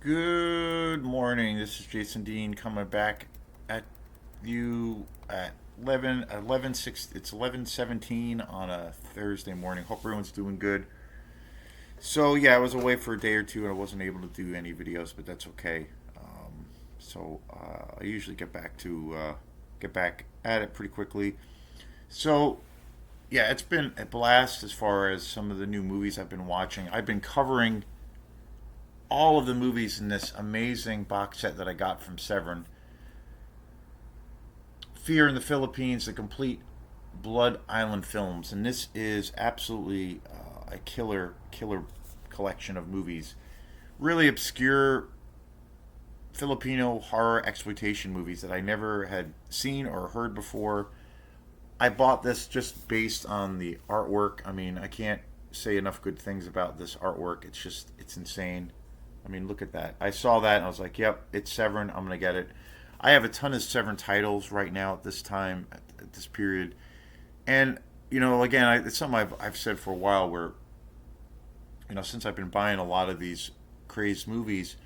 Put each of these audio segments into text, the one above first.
Good morning. This is Jason Dean coming back at you at 6. It's 11:17 on a Thursday morning. Hope everyone's doing good. So yeah, I was away for a day or two and I wasn't able to do any videos, but that's okay. I usually get back at it pretty quickly. So yeah, it's been a blast as far as some of the new movies I've been watching. I've been covering all of the movies in this amazing box set that I got from Severin. Fear in the Philippines, the complete Blood Island films, and this is absolutely a killer collection of movies. Really obscure Filipino horror exploitation movies that I never had seen or heard before. I bought this just based on the artwork. I mean, I can't say enough good things about this artwork. It's insane. I mean, look at that. I saw that and I was like, yep, it's Severin. I'm going to get it. I have a ton of Severin titles right now at this time, at this period. And, again, it's something I've said for a while where, since I've been buying a lot of these crazed movies,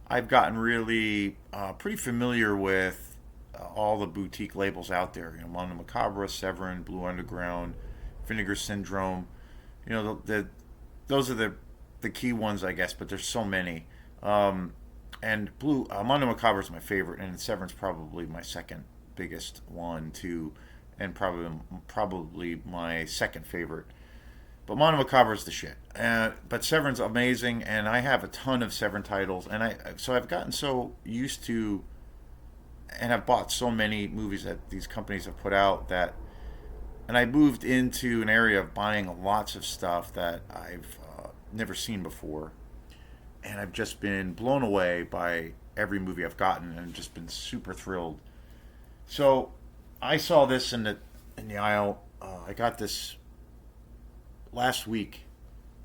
I've gotten really pretty familiar with all the boutique labels out there. Mondo Macabre, Severin, Blue Underground, Vinegar Syndrome. Those are the key ones, I guess, but there's so many. And Mondo Macabre is my favorite, and Severin's probably my second biggest one too, and probably my second favorite. But Mono Macabre is the shit. But Severin's amazing, and I have a ton of Severin titles, and I've gotten so used to, and I've bought so many movies that these companies have put out and I moved into an area of buying lots of stuff that I've never seen before, and I've just been blown away by every movie I've gotten, and just been super thrilled. So I saw this in the aisle. I got this last week,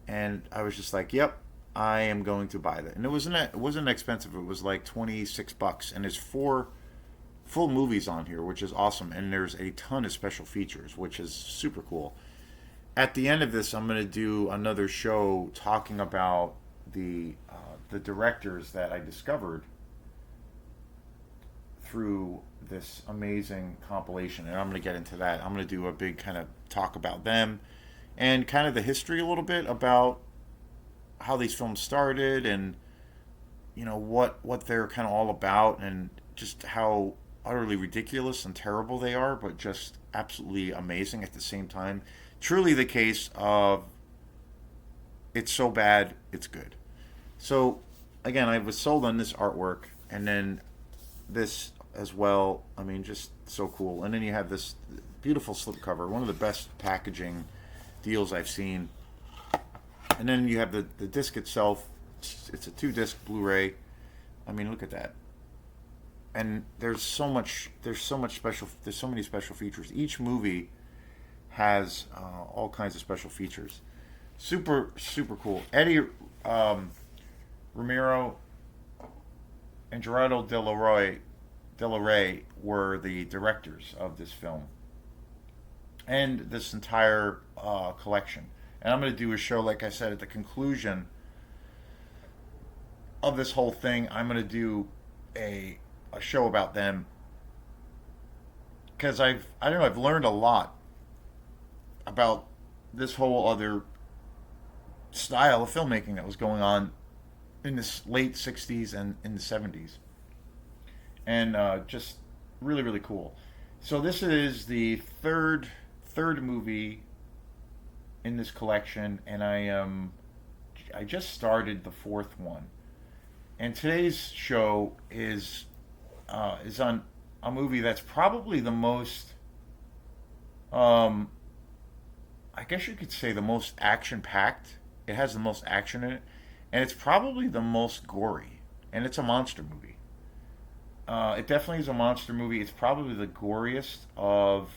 and I was just like, "Yep, I am going to buy that." And it wasn't expensive. It was like $26, and there's four full movies on here, which is awesome. And there's a ton of special features, which is super cool. At the end of this, I'm going to do another show talking about the directors that I discovered through this amazing compilation, and I'm going to get into that. I'm going to do a big kind of talk about them and kind of the history a little bit about how these films started, and what they're kind of all about, and just how utterly ridiculous and terrible they are, but just absolutely amazing at the same time. Truly the case of it's so bad it's good. So again, I was sold on this artwork, and then this as well. I mean, just so cool. And then you have this beautiful slipcover, one of the best packaging deals I've seen. And then you have the disc itself. It's a 2 disc Blu-ray. I mean, look at that. And there's so much. There's so much special. There's so many special features. Each movie has all kinds of special features. Super cool. Eddie Romero and Gerardo De La Rey were the directors of this film and this entire collection. And I'm going to do a show, like I said, at the conclusion of this whole thing. I'm going to do a show about them because I don't know, I've learned a lot about this whole other style of filmmaking that was going on in the late '60s and in the '70s, and just really cool. So this is the third movie in this collection, and I just started the fourth one. And today's show is on a movie that's probably the most, um, I guess you could say, the most action packed. It has the most action in it, and it's probably the most gory. And it's a monster movie. It definitely is a monster movie. It's probably the goriest of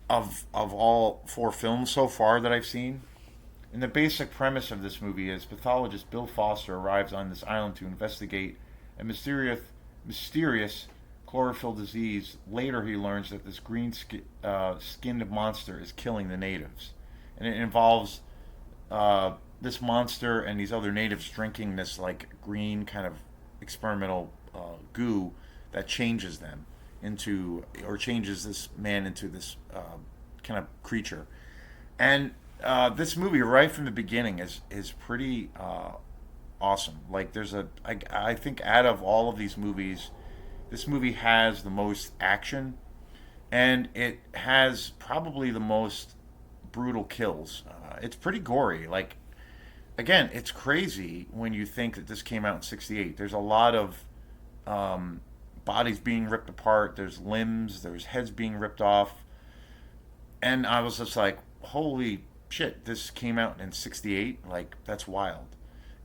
all four films so far that I've seen. And the basic premise of this movie is pathologist Bill Foster arrives on this island to investigate a mysterious chlorophyll disease. Later, he learns that this skinned monster is killing the natives, and it involves this monster and these other natives drinking this like green kind of experimental goo that changes them into, or changes this man into this kind of creature. And this movie, right from the beginning, is pretty awesome. Like, I think out of all of these movies, this movie has the most action, and it has probably the most brutal kills. It's pretty gory. Like, again, it's crazy when you think that this came out in '68. There's a lot of bodies being ripped apart. There's limbs. There's heads being ripped off. And I was just like, holy shit, this came out in '68. Like, that's wild.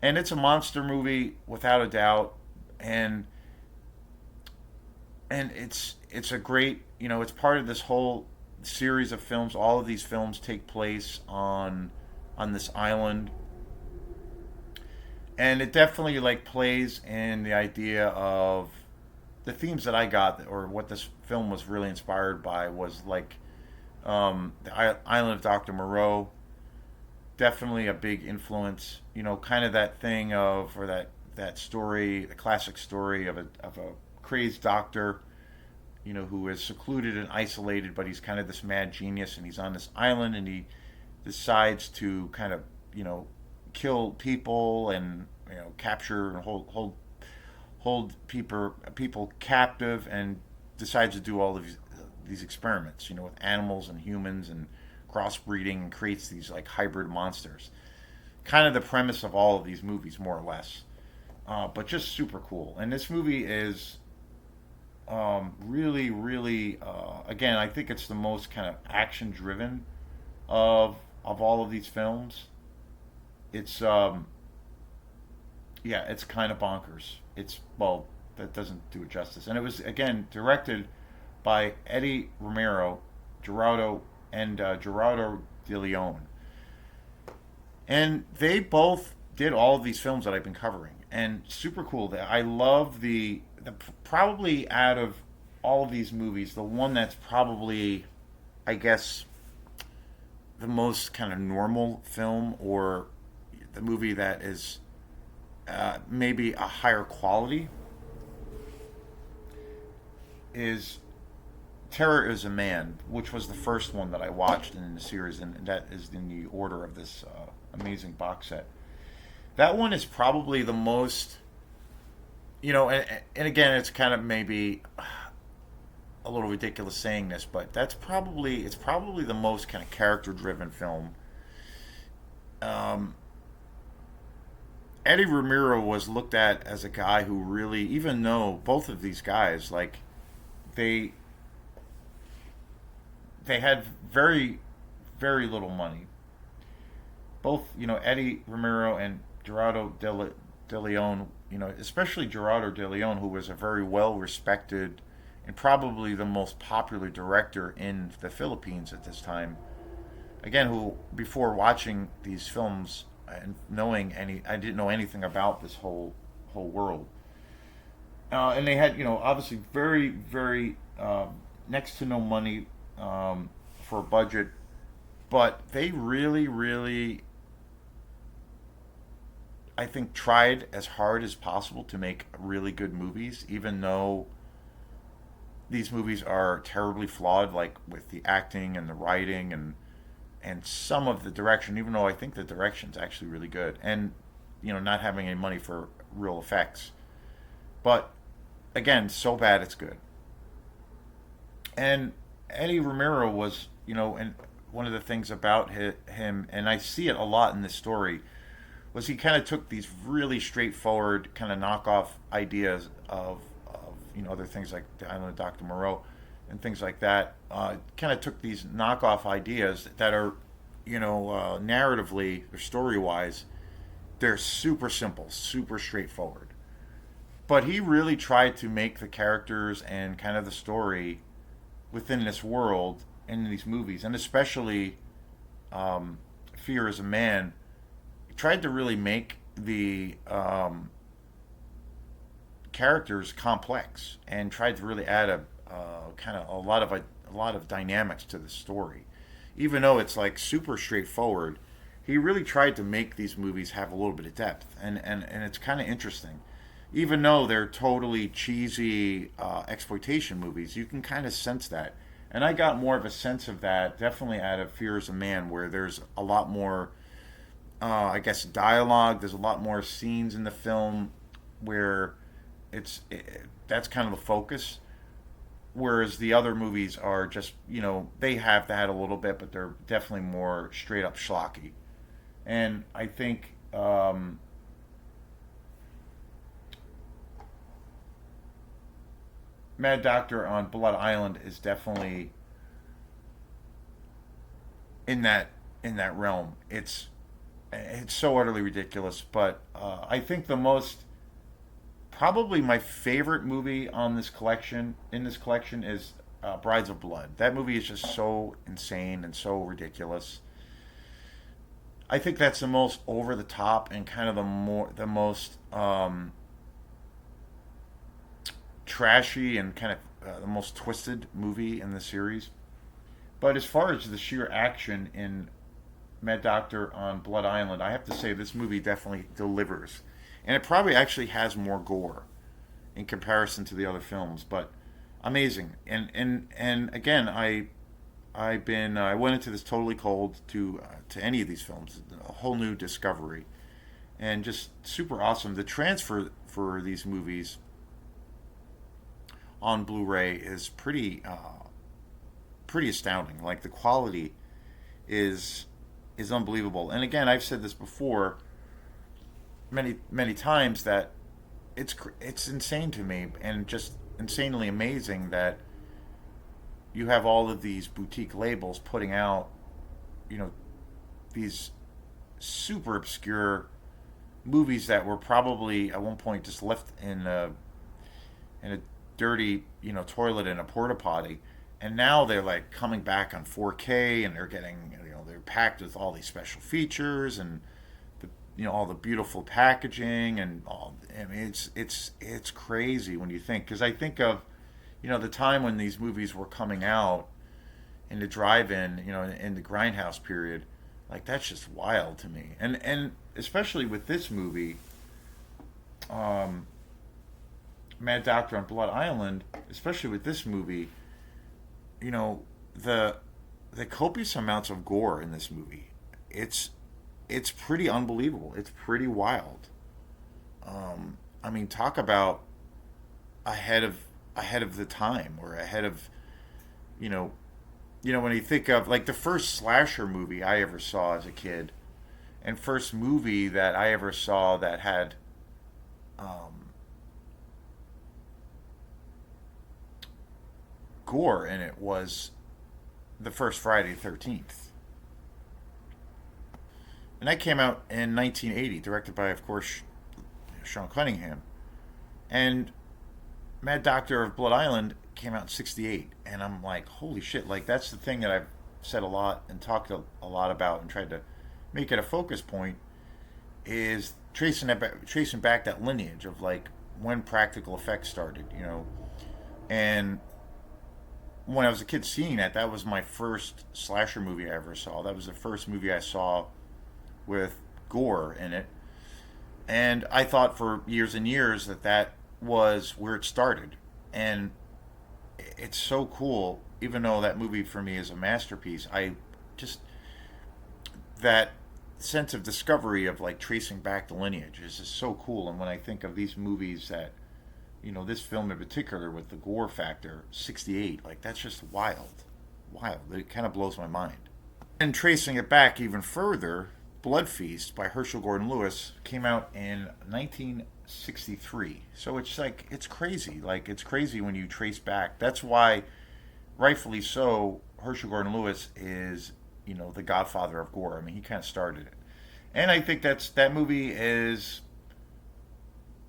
And it's a monster movie without a doubt. And it's a great, it's part of this whole series of films. All of these films take place on this island, and it definitely like plays in the idea of the themes that I got, or what this film was really inspired by, was like the island of Dr. Moreau. Definitely a big influence. Kind of that thing of, or that story, the classic story of a crazed doctor, who is secluded and isolated, but he's kind of this mad genius, and he's on this island, and he decides to kind of, kill people, and capture and hold people captive, and decides to do all of these experiments, with animals and humans, and crossbreeding, and creates these like hybrid monsters. Kind of the premise of all of these movies, more or less. But just super cool. And this movie is really, really, again, I think it's the most kind of action driven of all of these films. It's yeah, it's kind of bonkers. It's, well, that doesn't do it justice. And it was, again, directed by Eddie Romero, Gerardo de Leon. And they both did all of these films that I've been covering, and super cool. I love the probably out of all of these movies, the one that's probably, I guess, the most kind of normal film, or the movie that is maybe a higher quality, is Terror is a Man, which was the first one that I watched in the series, and that is in the order of this amazing box set. That one is probably the most, and again, it's kind of maybe a little ridiculous saying this, but it's probably the most kind of character driven film. Um, Eddie Ramiro was looked at as a guy who really, even though both of these guys, like, they they had very, very little money. Both, Eddie Ramiro and De Leon, especially Gerardo De Leon, who was a very well respected and probably the most popular director in the Philippines at this time. Again, who, before watching these films and I didn't know anything about this whole world. And they had, obviously very, very next to no money for a budget, but they really, really, I think, tried as hard as possible to make really good movies, even though these movies are terribly flawed, like with the acting and the writing and some of the direction. Even though I think the direction's actually really good, and not having any money for real effects, but again, so bad it's good. And Eddie Romero was, and one of the things about him, and I see it a lot in this story, was he kind of took these really straightforward kind of knockoff ideas of other things like the Island of Dr. Moreau and things like that. Kind of took these knockoff ideas that are, narratively or story wise, they're super simple, super straightforward. But he really tried to make the characters and kind of the story within this world in these movies, and especially Fear is a Man, tried to really make the characters complex and tried to really add a kind of a lot of dynamics to the story. Even though it's like super straightforward, he really tried to make these movies have a little bit of depth, and it's kind of interesting. Even though they're totally cheesy exploitation movies, you can kind of sense that. And I got more of a sense of that definitely out of Fear is a Man, where there's a lot more, I guess, dialogue. There's a lot more scenes in the film where that's kind of the focus. Whereas the other movies are just, they have that a little bit, but they're definitely more straight up schlocky. And I think Mad Doctor on Blood Island is definitely in that realm. It's so utterly ridiculous, but I think the most probably my favorite movie on this collection in this collection is Brides of Blood. That movie is just so insane and so ridiculous. I think that's the most over the top and kind of the most trashy and kind of the most twisted movie in the series. But as far as the sheer action in Mad Doctor on Blood Island, I have to say this movie definitely delivers, and it probably actually has more gore in comparison to the other films. But amazing, and again, I went into this totally cold to any of these films, a whole new discovery, and just super awesome. The transfer for these movies on Blu-ray is pretty astounding. Like the quality is unbelievable. And again, I've said this before many times that it's insane to me and just insanely amazing that you have all of these boutique labels putting out, you know, these super obscure movies that were probably at one point just left in a dirty, toilet in a porta potty, and now they're like coming back on 4K, and they're getting, they're packed with all these special features and all the beautiful packaging and all. I mean, it's crazy when you think, because I think of, the time when these movies were coming out in the drive-in, in the grindhouse period. Like, that's just wild to me, and especially with this movie, Mad Doctor on Blood Island. Especially with this movie, the copious amounts of gore in this movie. It's pretty unbelievable. It's pretty wild. I mean, talk about ahead of the time, or ahead of, when you think of like the first slasher movie I ever saw as a kid, and first movie that I ever saw that had gore in it was the first Friday the 13th. And that came out in 1980, directed by, of course, Sean Cunningham. And Mad Doctor of Blood Island came out in 68. And I'm like, holy shit, like that's the thing that I've said a lot and talked a lot about and tried to make it a focus point, is tracing back that lineage of like when practical effects started, And when I was a kid seeing that was my first slasher movie I ever saw. That was the first movie I saw with gore in it. And I thought for years and years that was where it started. And it's so cool, even though that movie for me is a masterpiece. I just, that sense of discovery of like tracing back the lineage is just so cool. And when I think of these movies that, this film in particular with the gore factor, 68, like that's just wild. Wild. It kind of blows my mind. And tracing it back even further, Blood Feast by Herschel Gordon Lewis came out in 1963. So it's like, it's crazy. Like, it's crazy when you trace back. That's why, rightfully so, Herschel Gordon Lewis is, the godfather of gore. I mean, he kind of started it. And I think that movie is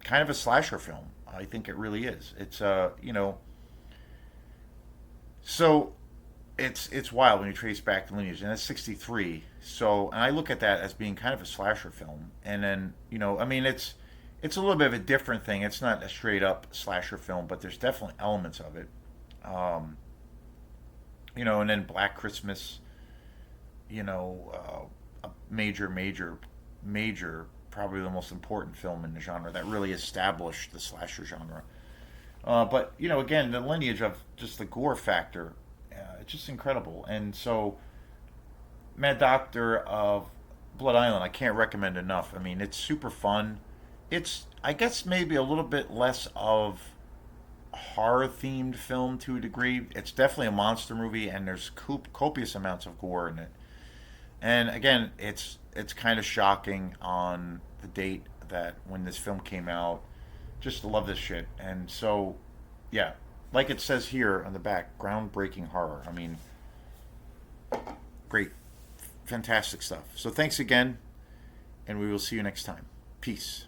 kind of a slasher film. I think it really is. It's so it's wild when you trace back the lineage, and that's 63. So, and I look at that as being kind of a slasher film. And then, I mean, it's a little bit of a different thing. It's not a straight up slasher film, but there's definitely elements of it. And then Black Christmas, major, probably the most important film in the genre that really established the slasher genre. But you know, again, the lineage of just the gore factor, it's just incredible. And so, Mad Doctor of Blood Island, I can't recommend enough. I mean, it's super fun. It's, I guess, maybe a little bit less of a horror themed film to a degree. It's definitely a monster movie, and there's copious amounts of gore in it. And again, it's kind of shocking on the date that when this film came out. Just love this shit. And so, yeah, like it says here on the back, groundbreaking horror. I mean, great, fantastic stuff. So thanks again, and we will see you next time. Peace.